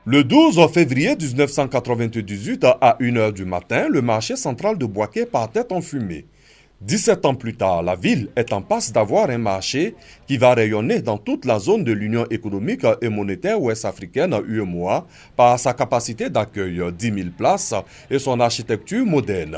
Le 12 février 1998, à 1 h du matin, le marché central de Bouaké partait en fumée. 17 ans plus tard, la ville est en passe d'avoir un marché qui va rayonner dans toute la zone de l'Union économique et monétaire ouest-africaine UEMOA par sa capacité d'accueil 10 000 places et son architecture moderne.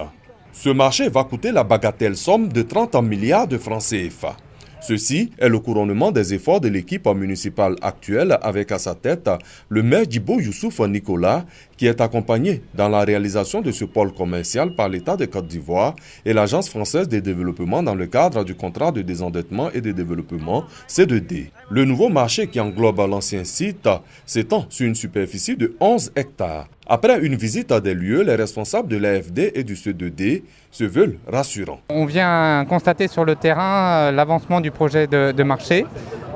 Ce marché va coûter la bagatelle somme de 30 milliards de francs CFA. Ceci est le couronnement des efforts de l'équipe municipale actuelle avec à sa tête le maire Djibo Youssouf Nicolas qui est accompagné dans la réalisation de ce pôle commercial par l'État de Côte d'Ivoire et l'Agence française de développement dans le cadre du contrat de désendettement et de développement C2D. Le nouveau marché qui englobe l'ancien site s'étend sur une superficie de 11 hectares. Après une visite des lieux, les responsables de l'AFD et du C2D se veulent rassurants. On vient constater sur le terrain l'avancement du projet de marché.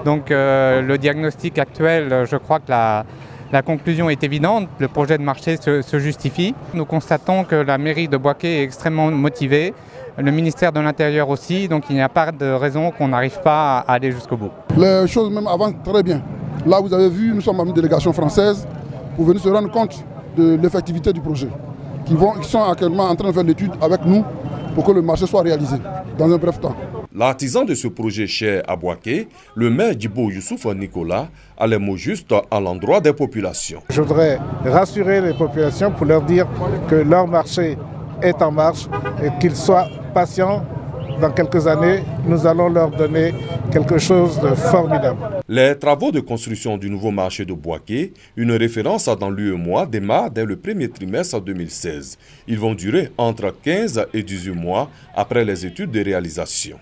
Donc le diagnostic actuel, je crois que la conclusion est évidente. Le projet de marché se justifie. Nous constatons que la mairie de Bouaké est extrêmement motivée, le ministère de l'Intérieur aussi, donc il n'y a pas de raison qu'on n'arrive pas à aller jusqu'au bout. Les choses même avancent très bien. Là, vous avez vu, nous sommes une délégation française pour venir se rendre compte de l'effectivité du projet, qui sont actuellement en train de faire l'étude avec nous pour que le marché soit réalisé dans un bref temps. L'artisan de ce projet cher à Bouaké, le maire Djibo Youssouf Nicolas, a les mots justes à l'endroit des populations. Je voudrais rassurer les populations pour leur dire que leur marché est en marche et qu'ils soient patients. Dans quelques années, nous allons leur donner quelque chose de formidable. Les travaux de construction du nouveau marché de Bouaké, une référence dans l'UEMOA, démarrent dès le premier trimestre 2016. Ils vont durer entre 15 et 18 mois après les études de réalisation.